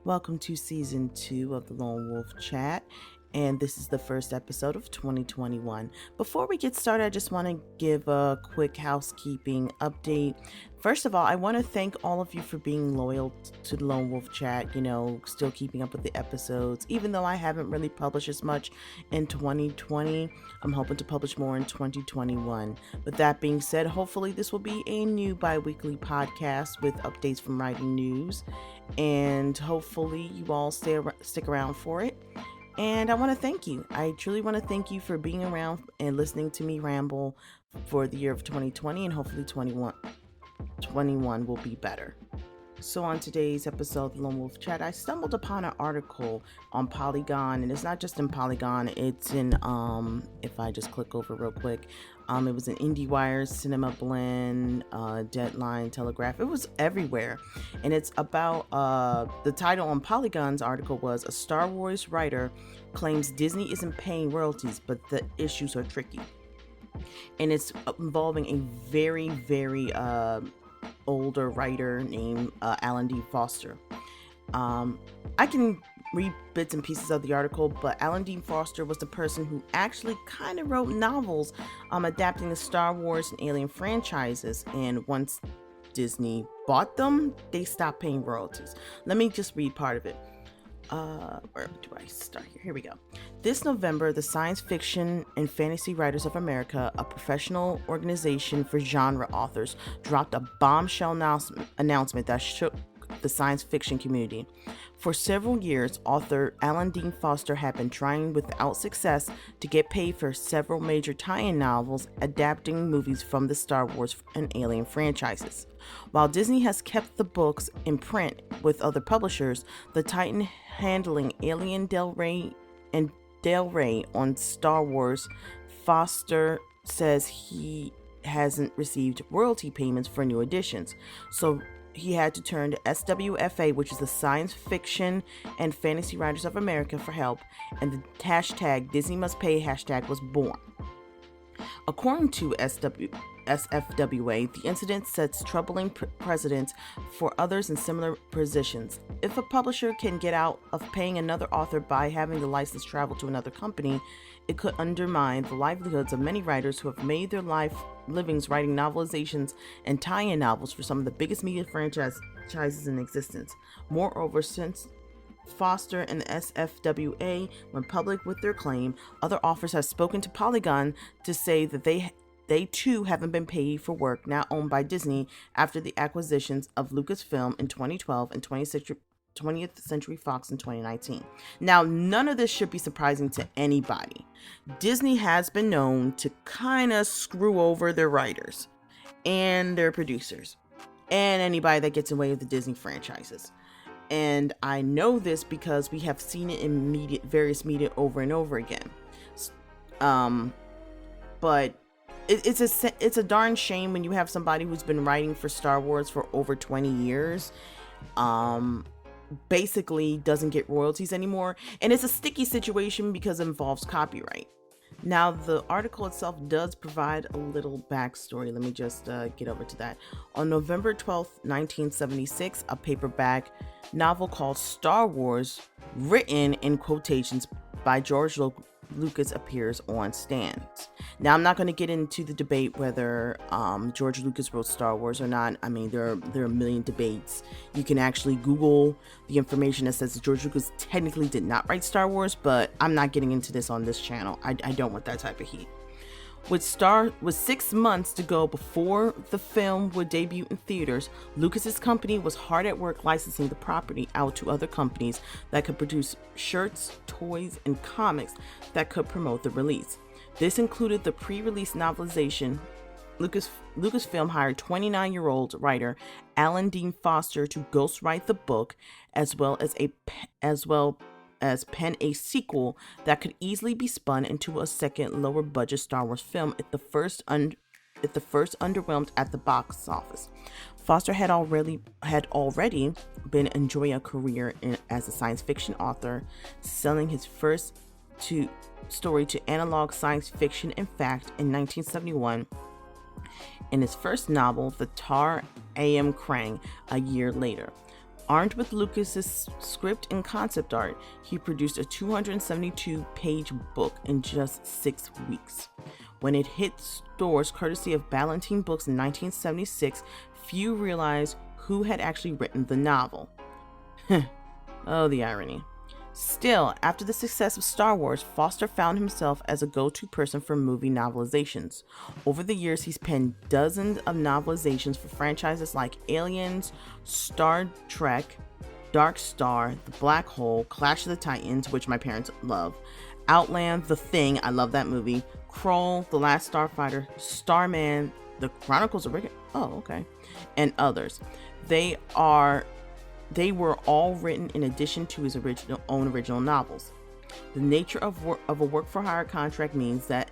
Welcome to season 2 of the Lone Wolf Chat, and this is the first episode of 2021. Before we get started, I just want to give a quick housekeeping update. First of all, I want to thank all of you for being loyal to the Lone Wolf Chat, still keeping up with the episodes. Even though I haven't really published as much in 2020, I'm hoping to publish more in 2021. With that being said, hopefully this will be a new bi-weekly podcast with updates from writing news, and hopefully you all stick around for it. And I want to thank you. I truly want to thank you for being around and listening to me ramble for the year of 2020, and hopefully 2021 will be better. So on today's episode of the Lone Wolf Chat, I stumbled upon an article on Polygon, and it's not just in Polygon, it's in, if I just click over real quick, it was in IndieWire, Cinema Blend, Deadline, Telegraph. It was everywhere. And it's about, the title on Polygon's article was, "A Star Wars writer claims Disney isn't paying royalties, but the issues are tricky." And it's involving a very, very older writer named Alan D. Foster. I can read bits and pieces of the article, but Alan D. Foster was the person who actually kind of wrote novels adapting the Star Wars and Alien franchises, and once Disney bought them, they stopped paying royalties. Let me just read part of it. Where do I start here? Here we go. This November, the Science Fiction and Fantasy Writers of America, a professional organization for genre authors, dropped a bombshell announcement that shook the science fiction community. For several years, author Alan Dean Foster had been trying without success to get paid for several major tie-in novels adapting movies from the Star Wars and Alien franchises. While Disney has kept the books in print with other publishers, the titan handling Alien Del Rey on Star Wars, Foster says he hasn't received royalty payments for new editions. So he had to turn to SWFA, which is the Science Fiction and Fantasy Writers of America, for help, and the hashtag Disney Must Pay hashtag was born. According to SFWA, the incident sets troubling precedents for others in similar positions. If a publisher can get out of paying another author by having the license travel to another company, it could undermine the livelihoods of many writers who have made their livings writing novelizations and tie-in novels for some of the biggest media franchises in existence. Moreover, since Foster and the SFWA went public with their claim, other authors have spoken to Polygon to say that they too haven't been paid for work now owned by Disney after the acquisitions of Lucasfilm in 2012 and 20th Century Fox in 2019. Now, none of this should be surprising to anybody. Disney has been known to kind of screw over their writers and their producers and anybody that gets away with the Disney franchises. And I know this because we have seen it in various media over and over again. But it's a darn shame when you have somebody who's been writing for Star Wars for over 20 years, basically doesn't get royalties anymore. And it's a sticky situation because it involves copyright. Now, the article itself does provide a little backstory. Let me just get over to that. On November 12th, 1976, a paperback novel called Star Wars, written in quotations by George Lucas, appears on stands. Now, I'm not going to get into the debate whether George Lucas wrote Star Wars or not. I mean, there are a million debates. You can actually Google the information that says that George Lucas technically did not write Star Wars, but I'm not getting into this on this channel. I don't want that type of heat. With 6 months to go before the film would debut in theaters, Lucas's company was hard at work licensing the property out to other companies that could produce shirts, toys, and comics that could promote the release. This included the pre-release novelization. Lucasfilm hired 29-year-old writer Alan Dean Foster to ghostwrite the book, as well as pen a sequel that could easily be spun into a second, lower budget Star Wars film if the first underwhelmed at the box office. Foster had already been enjoying a career as a science fiction author, selling his first story to Analog Science Fiction and Fact in 1971, in his first novel, The Tar A.M. Krang, a year later. Armed with Lucas's script and concept art, he produced a 272-page book in just 6 weeks. When it hit stores courtesy of Ballantine Books in 1976, few realized who had actually written the novel. Oh, the irony. Still, after the success of Star Wars, Foster found himself as a go-to person for movie novelizations. Over the years, he's penned dozens of novelizations for franchises like Aliens, Star Trek, Dark Star, The Black Hole, Clash of the Titans, which my parents love, Outland, The Thing, I love that movie, Kroll, The Last Starfighter, Starman, The Chronicles of Rick, and others. They were all written in addition to his original novels. The nature of a work-for-hire contract means the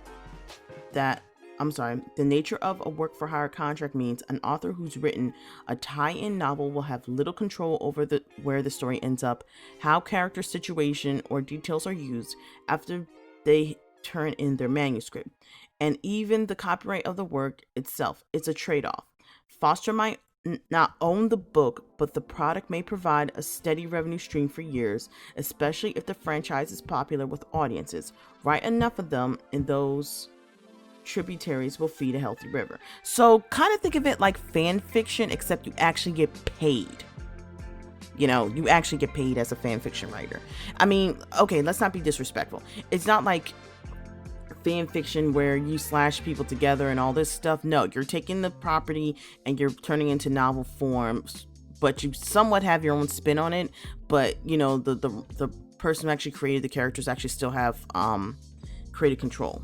nature of a work-for-hire contract means an author who's written a tie-in novel will have little control over where the story ends up, how character, situation, or details are used after they turn in their manuscript, and even the copyright of the work itself. It's a trade-off. Foster might not own the book, but the product may provide a steady revenue stream for years, especially if the franchise is popular with audiences. Write enough of them, and those tributaries will feed a healthy river. So kind of think of it like fan fiction, except you actually get paid. You actually get paid as a fan fiction writer. I mean, okay, let's not be disrespectful. It's not like fan fiction where you slash people together and all this stuff. No, you're taking the property and you're turning it into novel forms, but you somewhat have your own spin on it. But the person who actually created the characters actually still have creative control.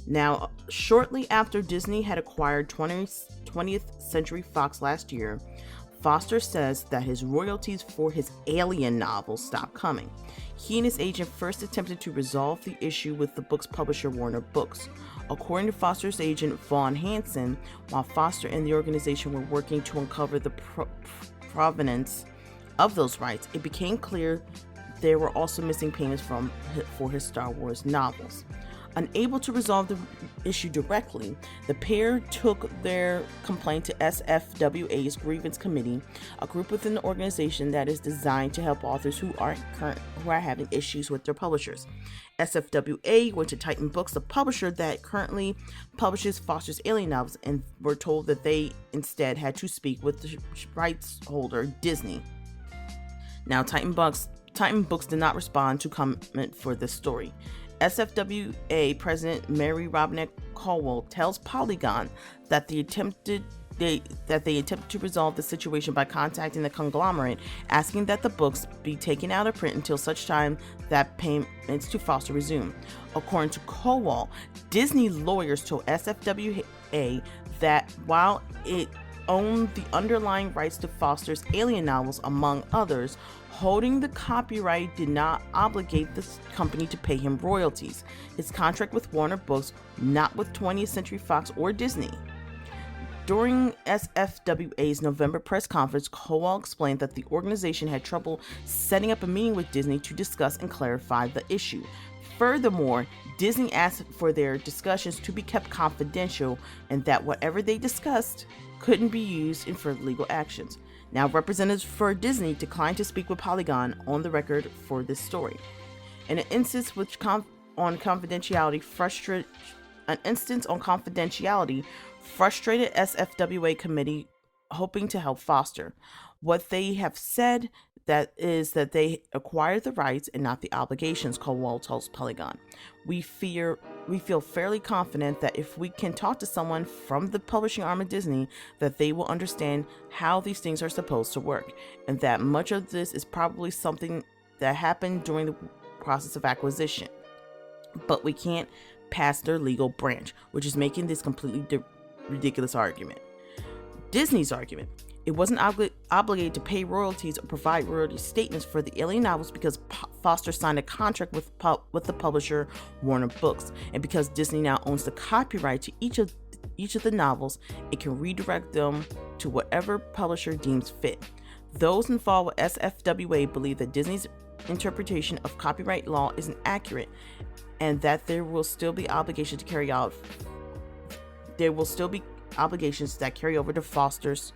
Now, shortly after Disney had acquired 20th Century Fox last year, Foster says that his royalties for his Alien novel stopped coming. He and his agent first attempted to resolve the issue with the book's publisher, Warner Books. According to Foster's agent, Vaughn Hansen, while Foster and the organization were working to uncover the provenance of those rights, it became clear there were also missing payments for his Star Wars novels. Unable to resolve the issue directly, the pair took their complaint to SFWA's Grievance Committee, a group within the organization that is designed to help authors who are having issues with their publishers. SFWA went to Titan Books, the publisher that currently publishes Foster's Alien novels, and were told that they instead had to speak with the rights holder, Disney. Now, Titan Books did not respond to comment for this story. SFWA President Mary Robinette Caldwell tells Polygon that they attempted to resolve the situation by contacting the conglomerate, asking that the books be taken out of print until such time that payments to Foster resume. According to Caldwell, Disney lawyers told SFWA that while it owned the underlying rights to Foster's Alien novels, among others, holding the copyright did not obligate the company to pay him royalties. His contract with Warner Books, not with 20th Century Fox or Disney. During SFWA's November press conference, Caldwell explained that the organization had trouble setting up a meeting with Disney to discuss and clarify the issue. Furthermore, Disney asked for their discussions to be kept confidential and that whatever they discussed couldn't be used in further legal actions. Now, representatives for Disney declined to speak with Polygon on the record for this story. In an instance on confidentiality frustrated SFWA committee hoping to help Foster. What they have said is that they acquired the rights and not the obligations, Caldwell tells Polygon. We feel fairly confident that if we can talk to someone from the publishing arm of Disney, that they will understand how these things are supposed to work, and that much of this is probably something that happened during the process of acquisition. But we can't pass their legal branch, which is making this completely ridiculous argument. Disney's argument: it wasn't obligated to pay royalties or provide royalty statements for the Alien novels because Foster signed a contract with the publisher Warner Books, and because Disney now owns the copyright to each of the novels, it can redirect them to whatever publisher deems fit. Those involved with SFWA believe that Disney's interpretation of copyright law isn't accurate, and that there will still be obligation to carry out. There will still be obligations that carry over to Foster's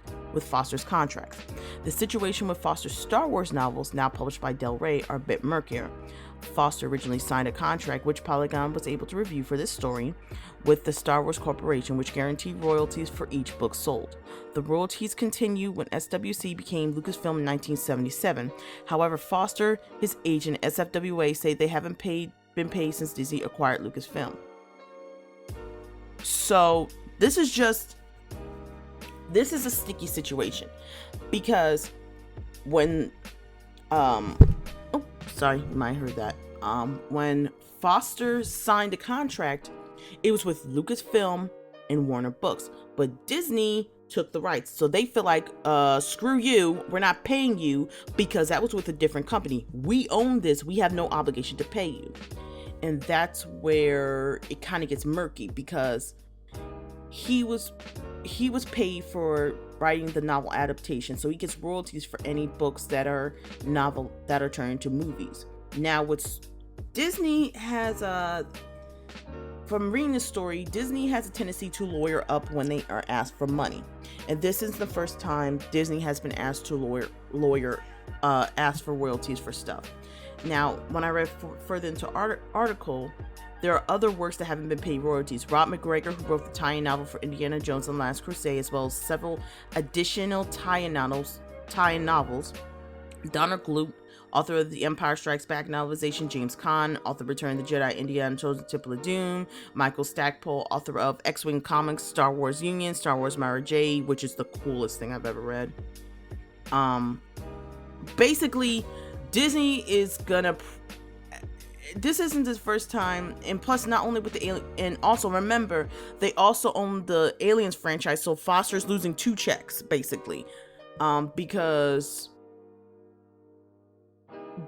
contracts. The situation with Foster's Star Wars novels, now published by Del Rey, are a bit murkier. Foster originally signed a contract, which Polygon was able to review for this story, with the Star Wars Corporation, which guaranteed royalties for each book sold. The royalties continued when SWC became Lucasfilm in 1977. However, Foster, his agent, SFWA, say they haven't been paid since Disney acquired Lucasfilm. So this is a sticky situation, because when sorry, you might have heard that. When Foster signed a contract, it was with Lucasfilm and Warner Books, but Disney took the rights. So they feel like, screw you, we're not paying you, because that was with a different company. We own this, we have no obligation to pay you. And that's where it kind of gets murky, because he was paid for writing the novel adaptation, so he gets royalties for any books that are turned into movies. Now, what's Disney has from reading the story, Disney has a tendency to lawyer up when they are asked for money, and this is the first time Disney has been asked to ask for royalties for stuff. Now, when I read further into article, there are other works that haven't been paid royalties. Rob McGregor, who wrote the tie-in novel for Indiana Jones and the Last Crusade, as well as several additional tie-in novels. Donald Glut, author of the Empire Strikes Back novelization. James Caan, author of Return of the Jedi, Indiana Jones and Temple of Doom. Michael Stackpole, author of X-Wing Comics, Star Wars Union, Star Wars Mara Jade, which is the coolest thing I've ever read. Basically, Disney is gonna... This isn't the first time, and plus, not only with the Alien, and also remember, they also own the Aliens franchise, so Foster's losing 2 checks, basically, because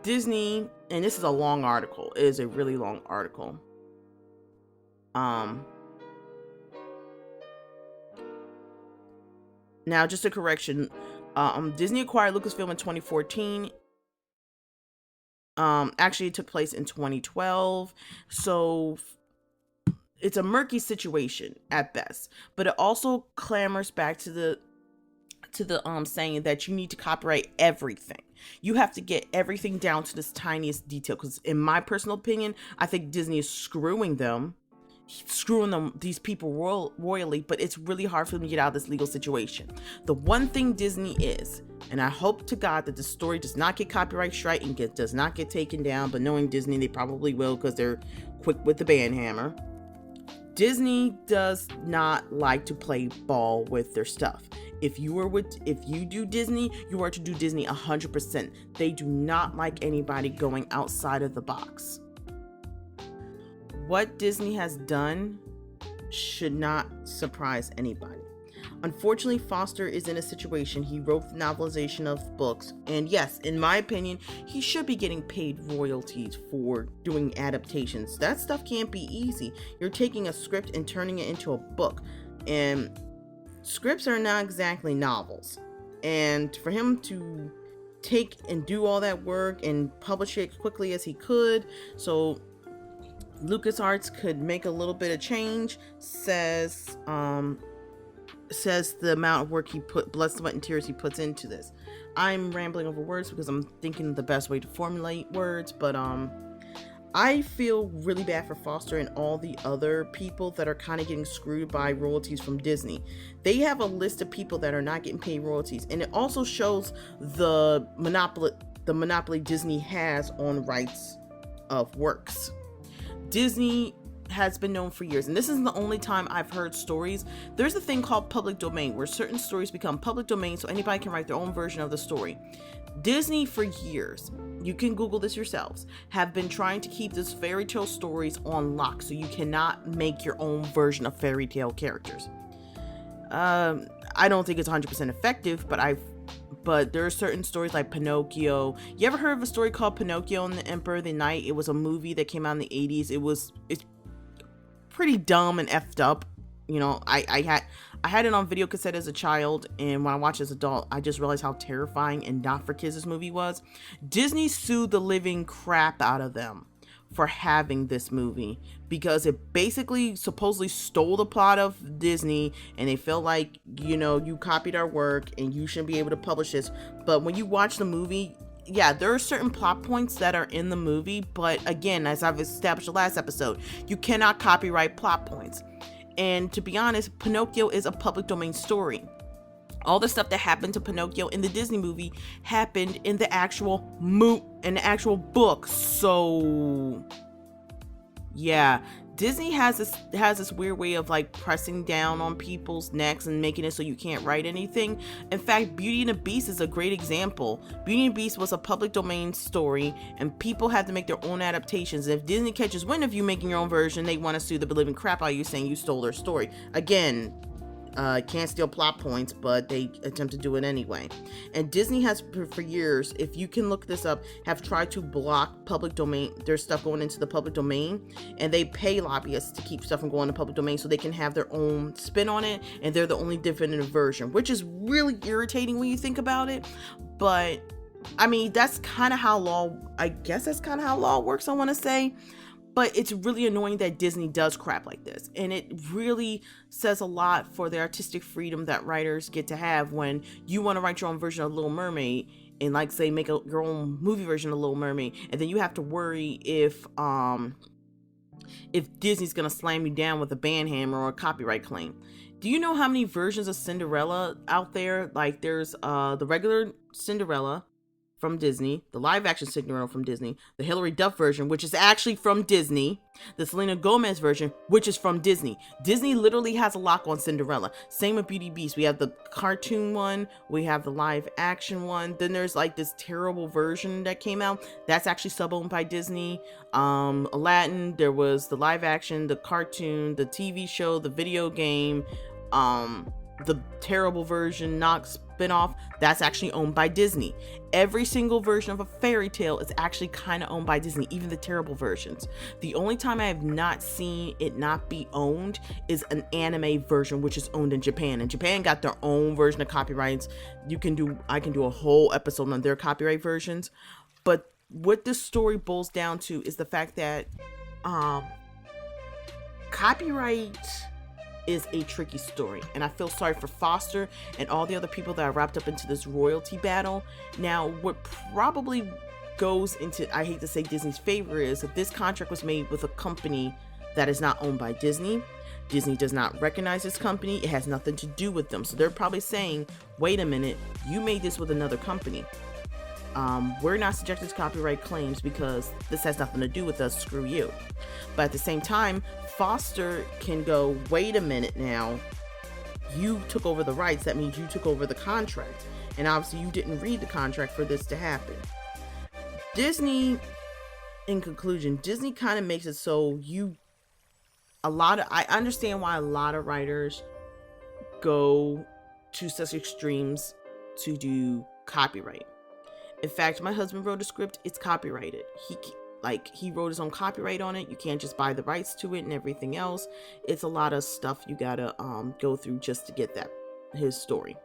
Disney, and this is a long article, it is a really long article, now, just a correction, Disney acquired Lucasfilm in 2014. Actually, it took place in 2012, so it's a murky situation at best. But it also clamors back to the saying that you need to copyright everything. You have to get everything down to this tiniest detail. Because in my personal opinion, I think Disney is screwing these people royally, but it's really hard for them to get out of this legal situation. The one thing Disney is, and I hope to God that the story does not get copyright strike and does not get taken down, but knowing Disney, they probably will, because they're quick with the band hammer. Disney does not like to play ball with their stuff. If you do Disney, you are to do Disney 100%. They do not like anybody going outside of the box. What Disney has done should not surprise anybody. Unfortunately, Foster is in a situation. He wrote the novelization of books, and yes, in my opinion, he should be getting paid royalties for doing adaptations. That stuff can't be easy. You're taking a script and turning it into a book, and scripts are not exactly novels. And for him to take and do all that work and publish it quickly as he could, so LucasArts could make a little bit of change, says the amount of work he put, blood, sweat, and tears he puts into this. I'm rambling over words because I'm thinking the best way to formulate words, but I feel really bad for Foster and all the other people that are kind of getting screwed by royalties from Disney. They have a list of people that are not getting paid royalties, and it also shows the monopoly Disney has on rights of works. Disney has been known for years, and this isn't the only time I've heard stories. There's a thing called public domain, where certain stories become public domain so anybody can write their own version of the story. Disney, for years, you can Google this yourselves, have been trying to keep these fairy tale stories on lock, so you cannot make your own version of fairy tale characters. I don't think it's 100% effective, but there are certain stories like Pinocchio. You ever heard of a story called Pinocchio and the Emperor the Night? It was a movie that came out in the 80s. It's pretty dumb and effed up. You know, I had it on video cassette as a child, and when I watched it as an adult, I just realized how terrifying and not for kids this movie was. Disney sued the living crap out of them for having this movie, because it basically supposedly stole the plot of Disney, and they felt like, you copied our work and you shouldn't be able to publish this. But when you watch the movie, yeah, there are certain plot points that are in the movie, but again, as I've established the last episode, you cannot copyright plot points. And to be honest, Pinocchio is a public domain story. All the stuff that happened to Pinocchio in the Disney movie happened in the actual book. So yeah, Disney has this weird way of like pressing down on people's necks and making it so you can't write anything. In fact, Beauty and the Beast is a great example. Beauty and the Beast was a public domain story, and people had to make their own adaptations. If Disney catches wind of you making your own version, they want to sue the living crap out of you, saying you stole their story. Again, can't steal plot points, but they attempt to do it anyway. And Disney has for years, if you can look this up, have tried to block public domain, their stuff going into the public domain, and they pay lobbyists to keep stuff from going to public domain so they can have their own spin on it, and they're the only definitive version, which is really irritating when you think about it. But I mean, that's kind of how law works, I want to say. But it's really annoying that Disney does crap like this. And it really says a lot for the artistic freedom that writers get to have when you want to write your own version of Little Mermaid and, like, say, make your own movie version of Little Mermaid. And then you have to worry if Disney's going to slam you down with a ban hammer or a copyright claim. Do you know how many versions of Cinderella out there? Like, there's the regular Cinderella from Disney, the live action Cinderella from Disney, the Hilary Duff version, which is actually from Disney, the Selena Gomez version, which is from Disney. Disney literally has a lock on Cinderella. Same with Beauty Beast. We have the cartoon one, we have the live action one, then there's like this terrible version that came out that's actually sub-owned by Disney. Aladdin, there was the live action, the cartoon, the TV show, the video game, the terrible version, Knox spinoff, that's actually owned by Disney. Every single version of a fairy tale is actually kind of owned by Disney, even the terrible versions. The only time I have not seen it not be owned is an anime version, which is owned in Japan. And Japan got their own version of copyrights. I can do a whole episode on their copyright versions. But what this story boils down to is the fact that copyright is a tricky story, and I feel sorry for Foster and all the other people that are wrapped up into this royalty battle. Now, what probably goes into, I hate to say Disney's favor, is if this contract was made with a company that is not owned by Disney, Disney does not recognize this company, it has nothing to do with them. So they're probably saying, wait a minute, you made this with another company. We're not subjected to copyright claims because this has nothing to do with us, screw you. But at the same time, Foster can go, wait a minute now, you took over the rights, that means you took over the contract. And obviously you didn't read the contract for this to happen. Disney, in conclusion, Disney kind of makes it so I understand why a lot of writers go to such extremes to do copyright. In fact, my husband wrote a script, it's copyrighted. He wrote his own copyright on it. You can't just buy the rights to it and everything else. It's a lot of stuff you gotta go through just to get his story.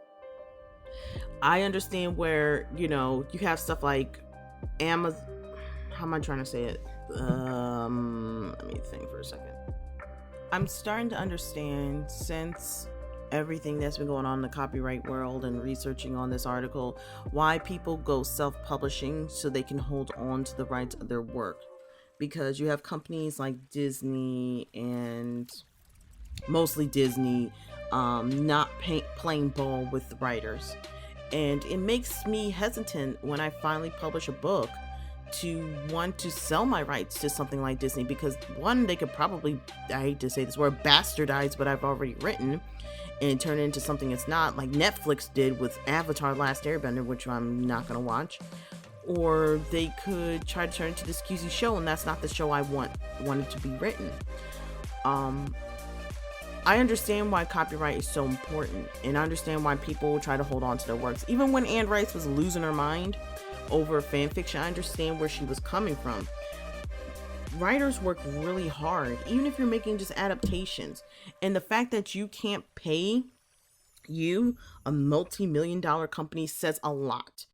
I understand where, you have stuff like Amazon. How am I trying to say it? Let me think for a second. I'm starting to understand, since everything that's been going on in the copyright world and researching on this article, why people go self-publishing so they can hold on to the rights of their work. Because you have companies like Disney, and mostly Disney, not playing ball with the writers. And it makes me hesitant when I finally publish a book to want to sell my rights to something like Disney, because one, they could probably, I hate to say this word, bastardize what I've already written and turn it into something it's not, like Netflix did with Avatar: Last Airbender, which I'm not going to watch. Or they could try to turn it into this QZ show, and that's not the show I wanted to be written. I understand why copyright is so important, and I understand why people try to hold on to their works. Even when Anne Rice was losing her mind over fan fiction, I understand where she was coming from. Writers work really hard, even if you're making just adaptations. And the fact that you can't pay a multi-million-dollar company says a lot.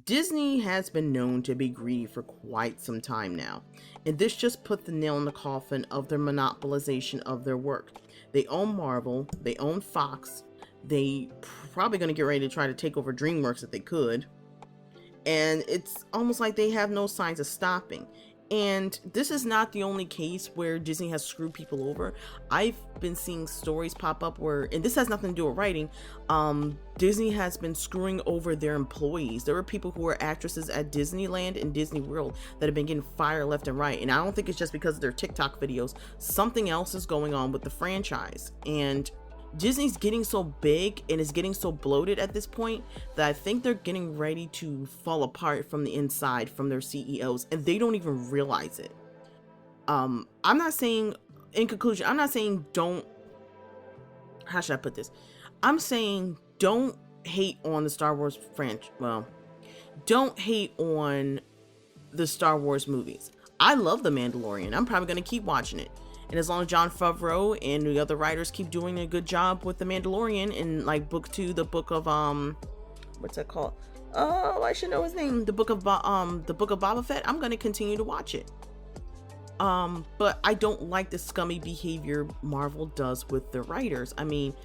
Disney has been known to be greedy for quite some time now, and this just put the nail in the coffin of their monopolization of their work. They own Marvel, they own Fox, they probably going to get ready to try to take over DreamWorks if they could, and it's almost like they have no signs of stopping. And this is not the only case where Disney has screwed people over. I've been seeing stories pop up where, and this has nothing to do with writing, Disney has been screwing over their employees. There are people who are actresses at Disneyland and Disney World that have been getting fired left and right. And I don't think it's just because of their TikTok videos. Something else is going on with the franchise. And Disney's getting so big and is getting so bloated at this point that I think they're getting ready to fall apart from the inside from their CEOs, and they don't even realize it. I'm not saying, in conclusion, I'm not saying don't, how should I put this? I'm saying don't hate on the Star Wars franchise. Well, don't hate on the Star Wars movies. I love The Mandalorian. I'm probably going to keep watching it. And as long as Jon Favreau and the other writers keep doing a good job with The Mandalorian in like book 2, the book of what's that called? Oh, I should know his name. The book of Boba Fett. I'm gonna continue to watch it. But I don't like the scummy behavior Marvel does with the writers. I mean,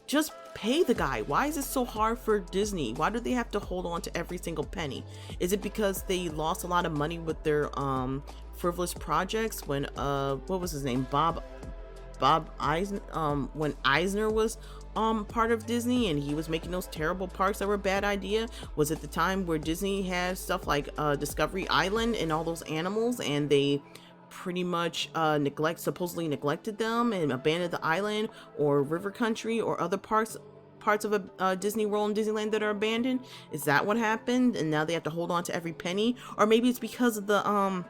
just pay the guy. Why is it so hard for Disney? Why do they have to hold on to every single penny? Is it because they lost a lot of money with their frivolous projects when what was his name, Bob Eisner, when Eisner was part of Disney and he was making those terrible parks that were a bad idea? Was it the time where Disney had stuff like Discovery Island and all those animals, and they pretty much supposedly neglected them and abandoned the island, or River Country or other parts of a Disney World and Disneyland that are abandoned? Is that what happened, and now they have to hold on to every penny? Or maybe it's because of the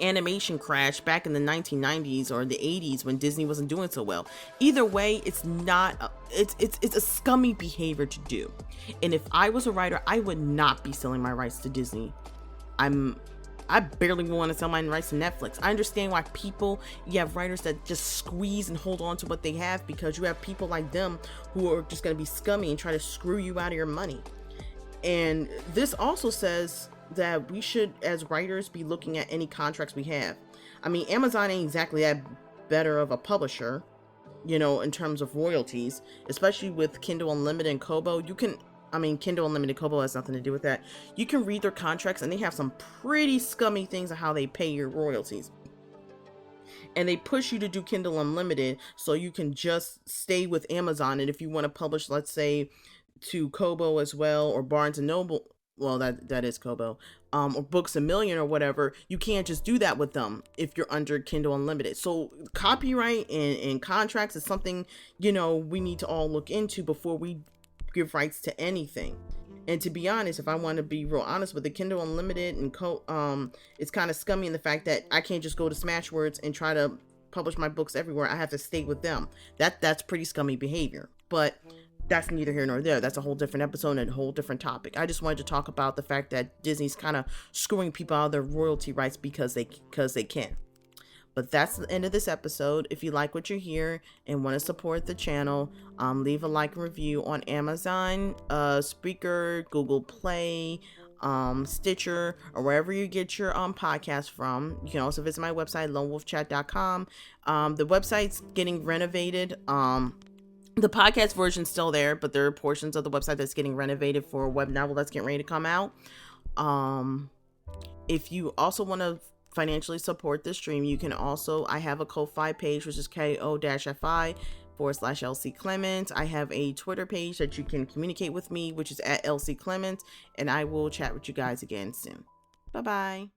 animation crash back in the 1990s or the 80s when Disney wasn't doing so well. Either way, it's not it's a scummy behavior to do. And if I was a writer, I would not be selling my rights to Disney. I barely want to sell my rights to Netflix. I understand why you have writers that just squeeze and hold on to what they have, because you have people like them who are just going to be scummy and try to screw you out of your money. And this also says that we should, as writers, be looking at any contracts we have. I mean, Amazon ain't exactly that better of a publisher, in terms of royalties, especially with Kindle Unlimited and Kobo. Kindle Unlimited, Kobo has nothing to do with that. You can read their contracts and they have some pretty scummy things on how they pay your royalties. And they push you to do Kindle Unlimited so you can just stay with Amazon. And if you want to publish, let's say, to Kobo as well, or Barnes and Noble, well, that is Kobo, or Books A Million or whatever, you can't just do that with them if you're under Kindle Unlimited. So copyright and contracts is something, we need to all look into before we give rights to anything. And to be honest, if I want to be real honest with the Kindle Unlimited and it's kind of scummy in the fact that I can't just go to Smashwords and try to publish my books everywhere. I have to stay with them. That's pretty scummy behavior. But that's neither here nor there. That's a whole different episode and a whole different topic. I just wanted to talk about the fact that Disney's kind of screwing people out of their royalty rights because they can. But that's the end of this episode. If you like what you hear and want to support the channel, leave a like and review on Amazon, Spreaker, Google Play, Stitcher, or wherever you get your podcast from. You can also visit my website, lonewolfchat.com. The website's getting renovated. The podcast version's still there, but there are portions of the website that's getting renovated for a web novel that's getting ready to come out. If you also want to financially support this stream, you can also, I have a Ko-Fi page, which is ko-fi/LC Clements. I have a Twitter page that you can communicate with me, which is @LC Clements, and I will chat with you guys again soon. Bye bye.